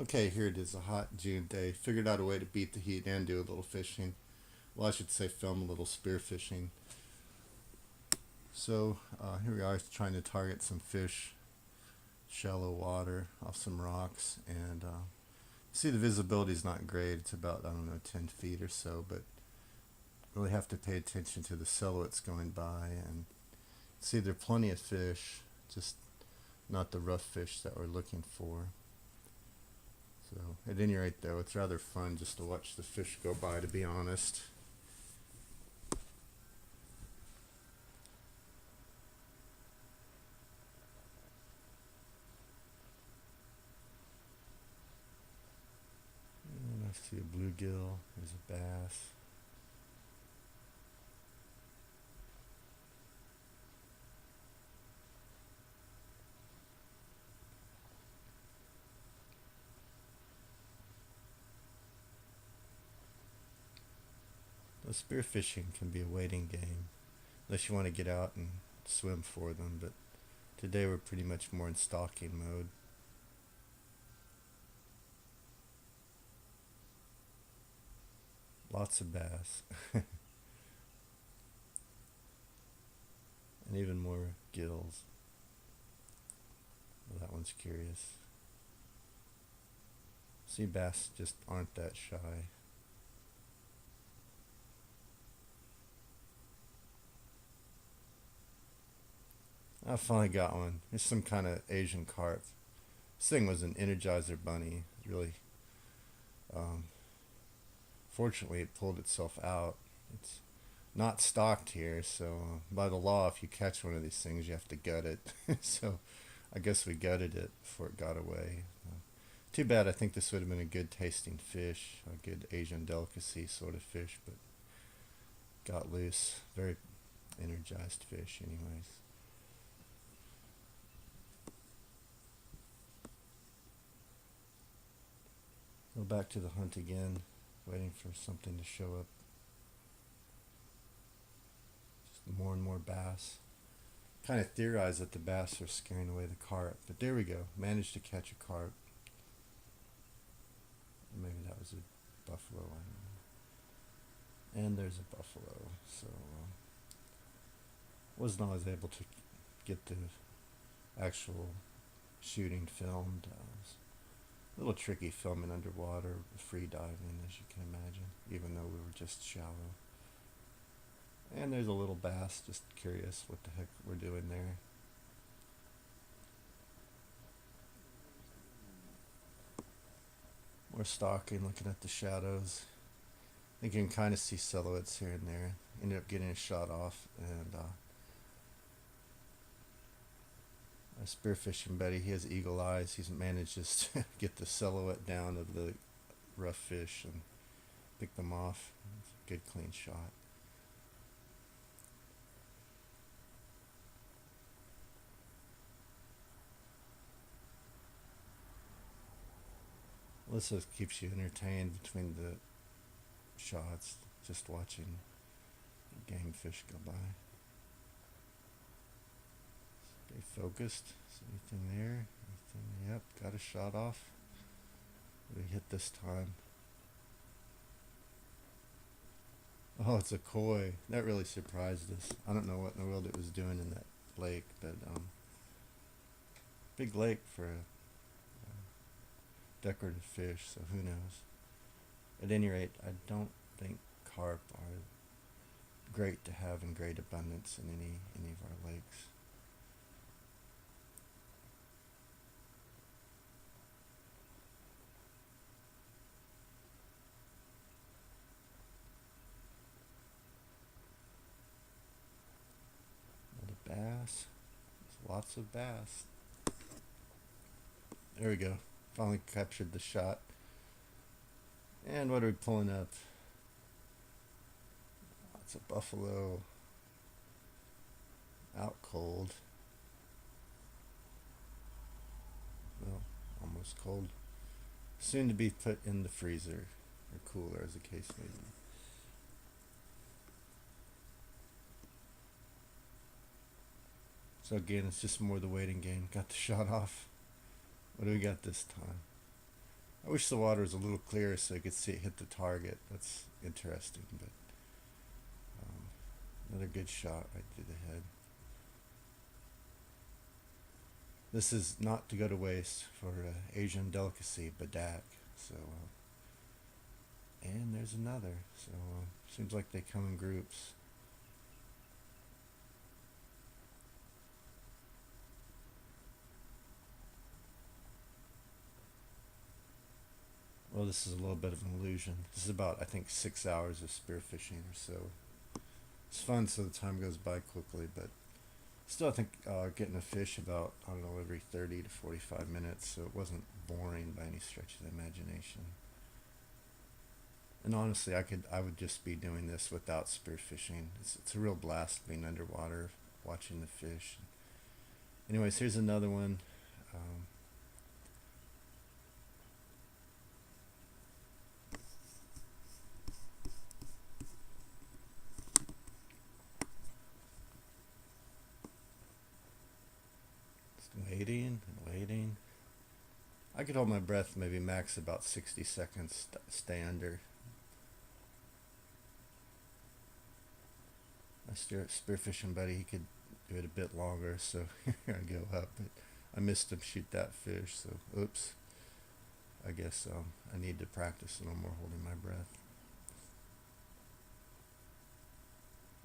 Okay, here it is, a hot June day. Figured out a way to beat the heat and do a little fishing. Well, I should say film a little spear fishing. So here we are trying to target some fish, shallow water, off some rocks. And see, the visibility is not great. It's about, I don't know, 10 feet or so, but really have to pay attention to the silhouettes going by. And see, there are plenty of fish, just not the rough fish that we're looking for. So at any rate, though, it's rather fun just to watch the fish go by, to be honest. And I see a bluegill, there's a bass. The spearfishing can be a waiting game, unless you want to get out and swim for them, but today we're pretty much more in stalking mode. Lots of bass, and even more gills. Well, that one's curious. Sea bass just aren't that shy. I finally got one. It's some kind of Asian carp. This thing was an Energizer bunny. Really, um, fortunately, it pulled itself out. It's not stocked here, so by the law, if you catch one of these things, you have to gut it. So I guess we gutted it before it got away. Too bad. I think this would have been a good tasting fish, a good Asian delicacy sort of fish, but got loose. Very energized fish, anyways. Go back to the hunt again, waiting for something to show up. Just more and more bass. Kind of theorize that the bass are scaring away the carp, but there we go. Managed to catch a carp. Maybe that was a buffalo. I don't know. And there's a buffalo. So wasn't always able to get the actual shooting filmed. It was a little tricky filming underwater, free diving, as you can imagine, even though we were just shallow. And there's a little bass, just curious what the heck we're doing there. We're stalking, looking at the shadows. I think you can kind of see silhouettes here and there. Ended up getting a shot off, and a spearfishing buddy, he has eagle eyes. He's managed just to get the silhouette down of the rough fish and pick them off. It's a good clean shot. This just keeps you entertained between the shots, just watching game fish go by. Stay focused. Is anything there? Anything? Yep, got a shot off. We hit this time. Oh, it's a koi. That really surprised us. I don't know what in the world it was doing in that lake, but big lake for a decorative fish, so who knows. At any rate, I don't think carp are great to have in great abundance in any of our lakes. Another bass. There's lots of bass. There we go. Finally captured the shot. And what are we pulling up? It's a buffalo. Out cold. Well, almost cold. Soon to be put in the freezer, or cooler as the case may be. So again, it's just more the waiting game. Got the shot off. What do we got this time? I wish the water was a little clearer so you could see it hit the target. That's interesting, but um, another good shot right through the head. This is not to go to waste for Asian delicacy, badak. So, and there's another. So, seems like they come in groups. Well, this is a little bit of an illusion. This is about, I think, 6 hours of spearfishing or so. It's fun, so the time goes by quickly, but still, I think getting a fish about, I don't know, every 30 to 45 minutes, so it wasn't boring by any stretch of the imagination. And honestly, I would just be doing this without spearfishing. It's a real blast being underwater, watching the fish. Anyways, here's another one. Um, just waiting and waiting. I could hold my breath maybe max about 60 seconds, stay under. My spearfishing buddy, he could do it a bit longer, so here I go up. But I missed him shoot that fish, so oops. I guess I need to practice a little more holding my breath.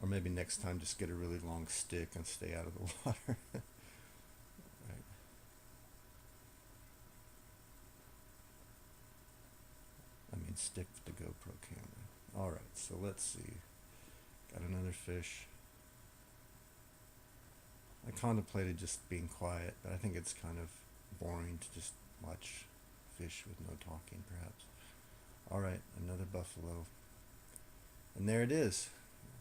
Or maybe next time just get a really long stick and stay out of the water. Right. I mean, stick with the GoPro camera. Alright, so let's see. Got another fish. I contemplated just being quiet, but I think it's kind of boring to just watch fish with no talking, perhaps. Alright, another buffalo. And there it is.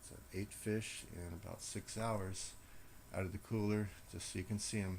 It's 8 fish in about 6 hours out of the cooler, just so you can see them.